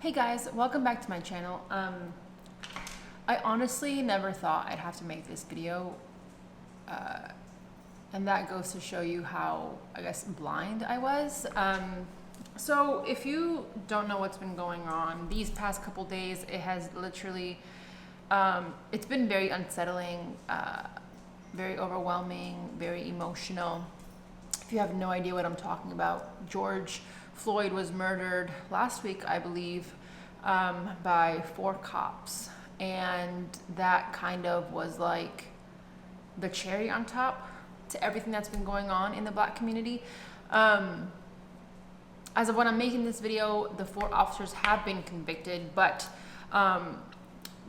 Hey guys, welcome back to my channel. I honestly never thought I'd have to make this video, and that goes to show you how, I guess, blind I was. So if you don't know what's been going on these past couple days, it has literally, it's been very unsettling, very overwhelming, very emotional. If you have no idea what I'm talking about, George Floyd was murdered last week, I believe, by 4 cops. And that kind of was like the cherry on top to everything that's been going on in the Black community. As of when I'm making this video, the 4 officers have been convicted, but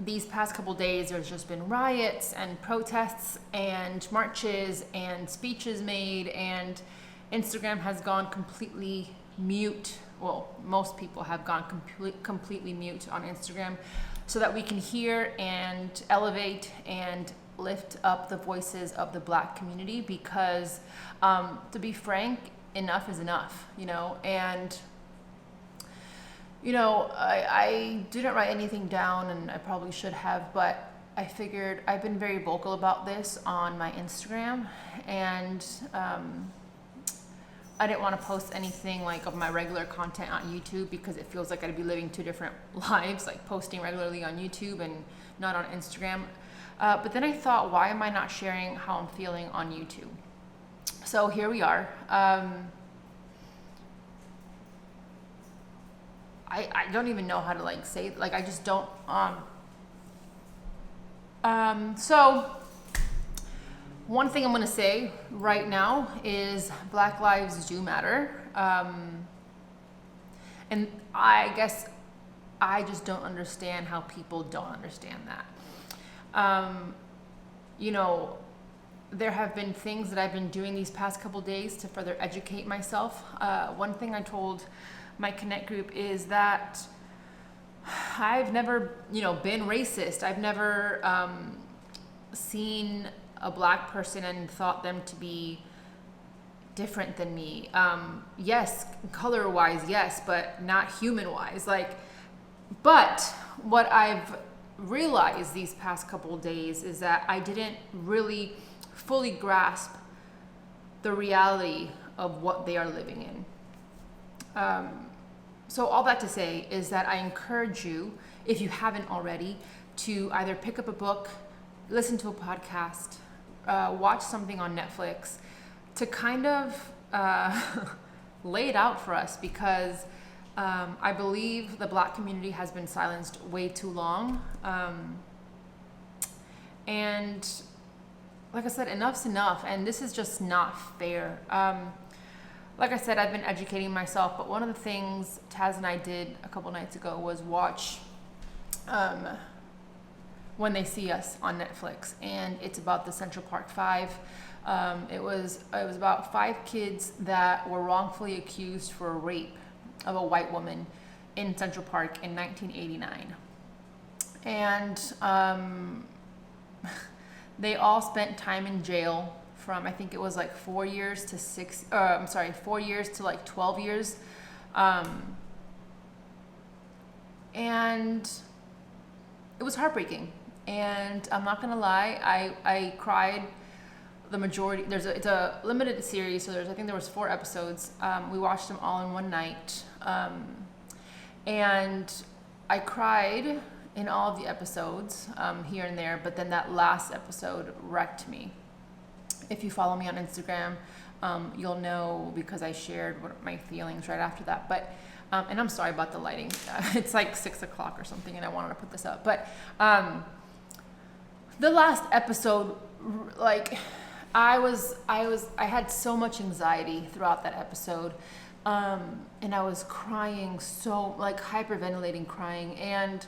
these past couple days, there's just been riots and protests and marches and speeches made, and Instagram has gone completely mute. Well, most people have gone completely mute on Instagram so that we can hear and elevate and lift up the voices of the Black community, because to be frank, enough is enough, and I didn't write anything down, and I probably should have, but I figured I've been very vocal about this on my Instagram, and I didn't want to post anything like of my regular content on YouTube, because it feels like I'd be living 2 different lives, like posting regularly on YouTube and not on Instagram. But then I thought, why am I not sharing how I'm feeling on YouTube? So here we are. I don't even know how to say, I just don't, so one thing I'm going to say right now is Black lives do matter. And I guess I just don't understand how people don't understand that. There have been things that I've been doing these past couple days to further educate myself. One thing I told my Connect group is that I've never, been racist. I've never seen a Black person and thought them to be different than me. Yes, color-wise, yes, but not human-wise. But what I've realized these past couple days is that I didn't really fully grasp the reality of what they are living in. So all that to say is that I encourage you, if you haven't already, to either pick up a book, listen to a podcast, watch something on Netflix, to kind of lay it out for us, because I believe the Black community has been silenced way too long. And like I said, enough's enough, and this is just not fair. Like I said, I've been educating myself, but one of the things Taz and I did a couple nights ago was watch When They See Us on Netflix, and it's about the Central Park 5. It was about 5 kids that were wrongfully accused for rape of a white woman in Central Park in 1989. And they all spent time in jail from, I think it was 4 years to 4 years to 12 years. And it was heartbreaking. And I'm not gonna lie, I cried the majority. It's a limited series, so I think there was 4 episodes. We watched them all in one night. And I cried in all of the episodes, here and there, but then that last episode wrecked me. If you follow me on Instagram, you'll know, because I shared my feelings right after that. But and I'm sorry about the lighting. It's 6 o'clock or something, and I wanted to put this up. But the last episode, I had so much anxiety throughout that episode, and I was crying, so hyperventilating, crying. And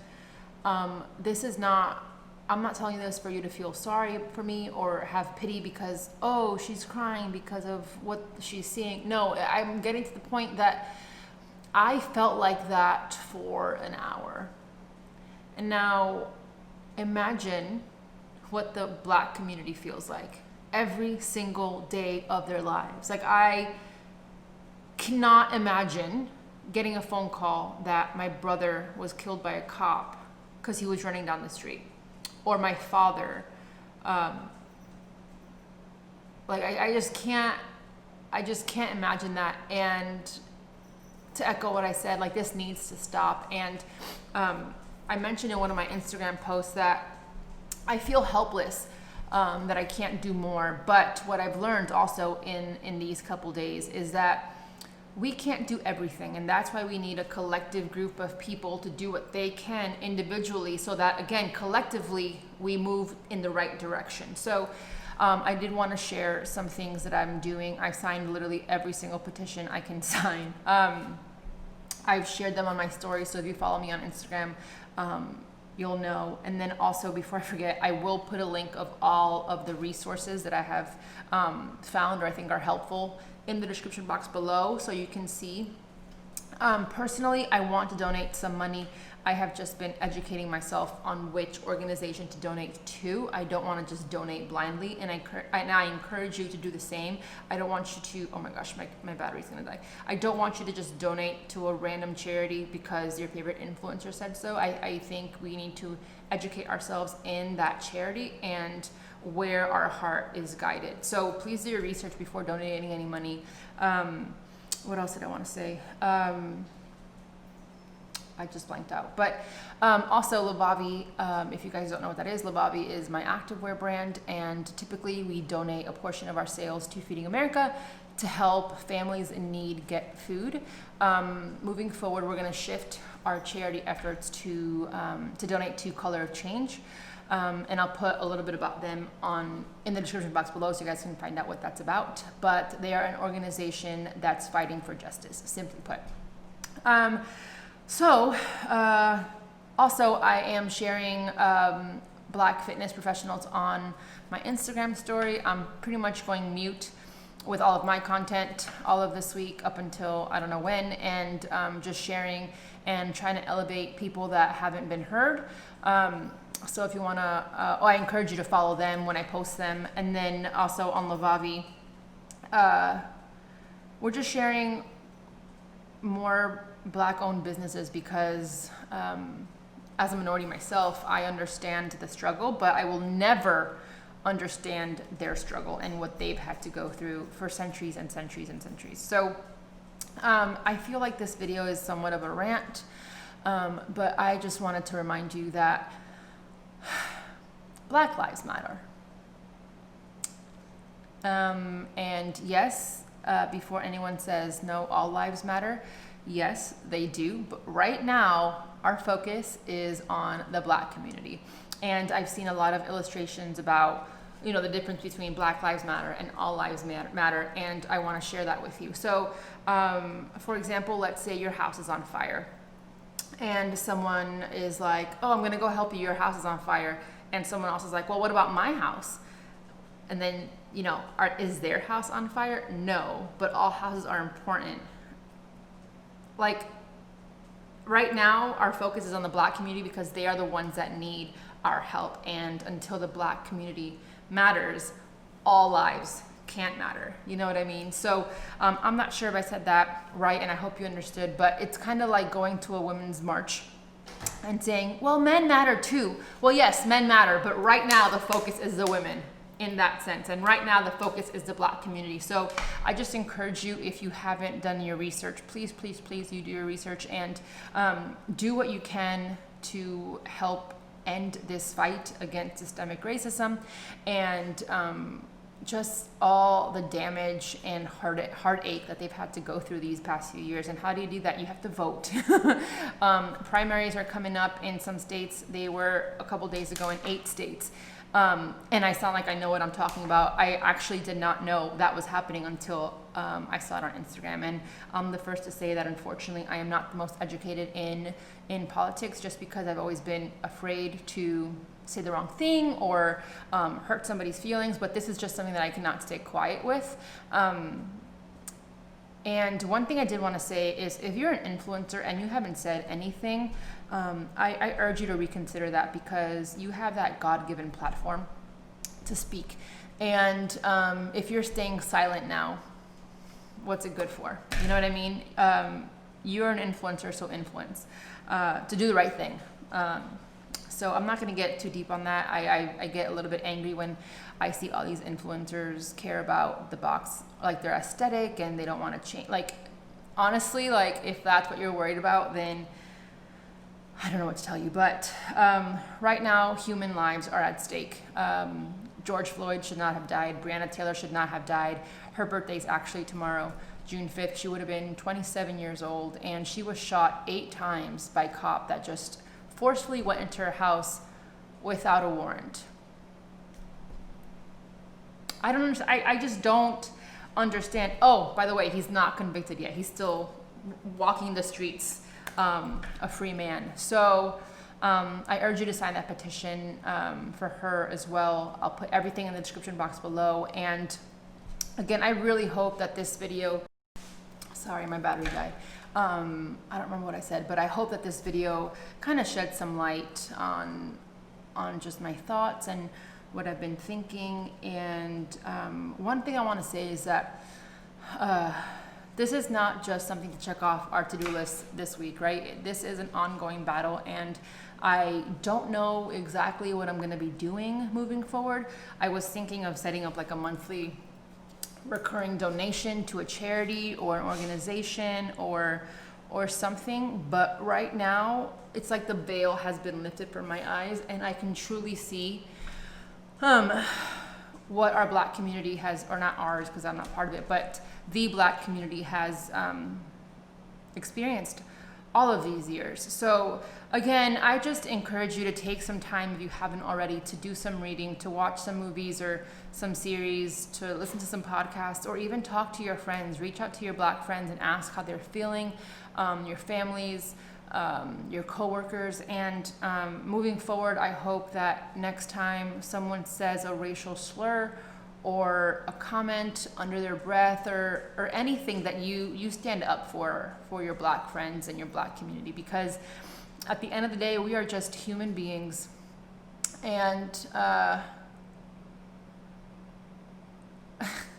this is not, I'm not telling you this for you to feel sorry for me or have pity because, oh, she's crying because of what she's seeing. No, I'm getting to the point that I felt like that for an hour. And now imagine what the Black community feels like every single day of their lives. I cannot imagine getting a phone call that my brother was killed by a cop because he was running down the street, or my father. Like I just can't imagine that. And to echo what I said, like, this needs to stop. And I mentioned in one of my Instagram posts that I feel helpless, that I can't do more. But what I've learned also in these couple days is that we can't do everything, and that's why we need a collective group of people to do what they can individually, so that, again, collectively we move in the right direction. So I did want to share some things that I'm doing. I've signed literally every single petition I can sign. I've shared them on my story, so if you follow me on Instagram, you'll know. And then also, before I forget, I will put a link of all of the resources that I have found or I think are helpful in the description box below, so you can see. Personally, I want to donate some money. I have just been educating myself on which organization to donate to. I don't want to just donate blindly, and I encourage you to do the same. I don't want you to, oh my gosh, my battery's gonna die. I don't want you to just donate to a random charity because your favorite influencer said so. I think we need to educate ourselves in that charity and where our heart is guided. So please do your research before donating any money. What else did I want to say? I just blanked out. But also Levavi, if you guys don't know what that is, Levavi is my activewear brand, and typically we donate a portion of our sales to Feeding America to help families in need get food. Moving forward, we're going to shift our charity efforts to donate to Color of Change. And I'll put a little bit about them in the description box below, so you guys can find out what that's about. But they are an organization that's fighting for justice, simply put. Also, I am sharing Black fitness professionals on my Instagram story. I'm pretty much going mute with all of my content all of this week up until I don't know when, and just sharing and trying to elevate people that haven't been heard. So if you want to, I encourage you to follow them when I post them. And then also on Levavi, we're just sharing more Black-owned businesses because as a minority myself, I understand the struggle, but I will never understand their struggle and what they've had to go through for centuries and centuries and centuries. So I feel like this video is somewhat of a rant, but I just wanted to remind you that Black lives matter. And yes, before anyone says no, all lives matter, yes, they do. But right now, our focus is on the Black community. And I've seen a lot of illustrations about, the difference between Black Lives Matter and All Lives Matter, and I want to share that with you. So, for example, let's say your house is on fire, and someone is like, oh, I'm going to go help you, your house is on fire. And someone else is like, well, what about my house? And then, is their house on fire? No, but all houses are important. Like, right now, our focus is on the Black community because they are the ones that need our help. And until the Black community matters, all lives can't matter. You know what I mean? So I'm not sure if I said that right, and I hope you understood, but it's kind of like going to a women's march and saying, well, men matter too. Well, yes, men matter, but right now the focus is the women in that sense. And right now the focus is the Black community. So I just encourage you, if you haven't done your research, please, please, please, you do your research and do what you can to help end this fight against systemic racism and just all the damage and heartache that they've had to go through these past few years. And how do you do that? You have to vote. Primaries are coming up in some states. They were a couple days ago in 8 states. And I sound like I know what I'm talking about. I actually did not know that was happening until I saw it on Instagram. And I'm the first to say that, unfortunately, I am not the most educated in politics, just because I've always been afraid to say the wrong thing or hurt somebody's feelings. But this is just something that I cannot stay quiet with. And one thing I did want to say is, if you're an influencer and you haven't said anything, I urge you to reconsider that, because you have that God-given platform to speak. And if you're staying silent now, what's it good for? You know what I mean? you're an influencer, so influence, to do the right thing. So I'm not going to get too deep on that. I get a little bit angry when I see all these influencers care about the box, like their aesthetic, and they don't want to change. Like, honestly, like if that's what you're worried about, then I don't know what to tell you. But right now, human lives are at stake. George Floyd should not have died. Breonna Taylor should not have died. Her birthday's actually tomorrow, June 5th. She would have been 27 years old, and she was shot 8 times by a cop that just forcefully went into her house without a warrant. I don't understand. I just don't understand. Oh, by the way, he's not convicted yet. He's still walking the streets, a free man. So I urge you to sign that petition for her as well. I'll put everything in the description box below. And again, I really hope that this video, sorry, my battery died. I don't remember what I said, but I hope that this video kind of sheds some light on just my thoughts and what I've been thinking. And one thing I want to say is that this is not just something to check off our to-do list this week, right? This is an ongoing battle, and I don't know exactly what I'm going to be doing moving forward. I was thinking of setting up like a monthly recurring donation to a charity or an organization or something, but right now it's like the veil has been lifted from my eyes, and I can truly see what our Black community has, or not ours because I'm not part of it, but the Black community has experienced all of these years. So again, I just encourage you to take some time, if you haven't already, to do some reading, to watch some movies or some series, to listen to some podcasts, or even talk to your friends. Reach out to your Black friends and ask how they're feeling, your families, your coworkers. And moving forward, I hope that next time someone says a racial slur or a comment under their breath or anything, that you stand up for your Black friends and your Black community, because at the end of the day, we are just human beings. And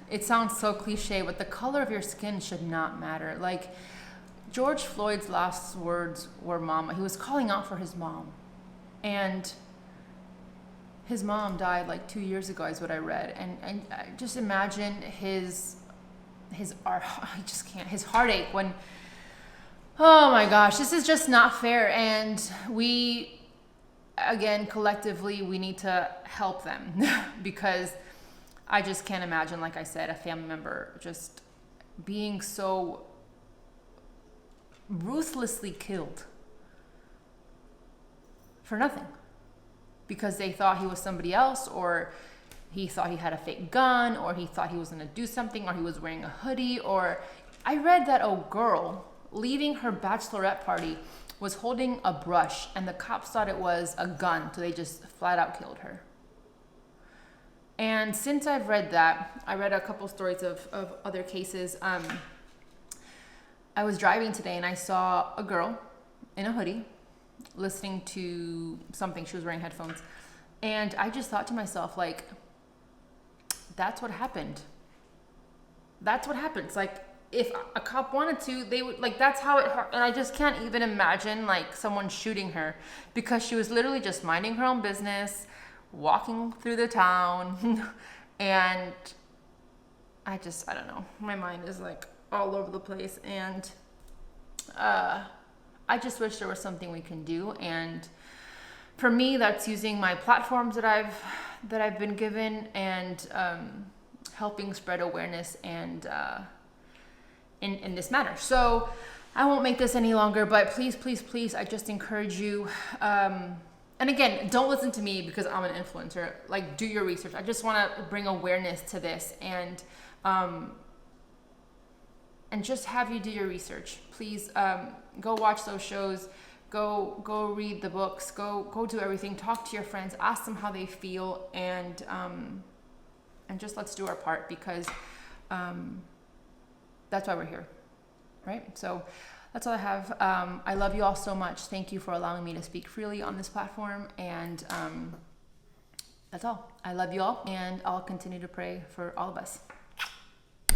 it sounds so cliche, but the color of your skin should not matter. Like, George Floyd's last words were mama. He was calling out for his mom, and his mom died like 2 years ago, is what I read. And I just imagine his I just can't, his heartache when, oh my gosh, this is just not fair. And we, again, collectively, we need to help them because I just can't imagine, like I said, a family member just being so ruthlessly killed for nothing, because they thought he was somebody else, or he thought he had a fake gun, or he thought he was going to do something, or he was wearing a hoodie. Or I read that a girl leaving her bachelorette party was holding a brush, and the cops thought it was a gun, so they just flat out killed her. And since I've read that, I read a couple stories of other cases. I was driving today and I saw a girl in a hoodie listening to something. She was wearing headphones. And I just thought to myself, like, that's what happened. That's what happens. Like, if a cop wanted to, they would, like, that's how it, and I just can't even imagine, like, someone shooting her, because she was literally just minding her own business, walking through the town, and I don't know. My mind is, like, all over the place, and I just wish there was something we can do. And for me, that's using my platforms that I've been given, and helping spread awareness and in this matter. So I won't make this any longer, but please, I just encourage you. And again, don't listen to me because I'm an influencer. Like, do your research. I just want to bring awareness to this, and just have you do your research. Please go watch those shows. Go read the books. Go do everything. Talk to your friends. Ask them how they feel, and just let's do our part, because that's why we're here, right? So that's all I have. I love you all so much. Thank you for allowing me to speak freely on this platform, and that's all. I love you all, and I'll continue to pray for all of us.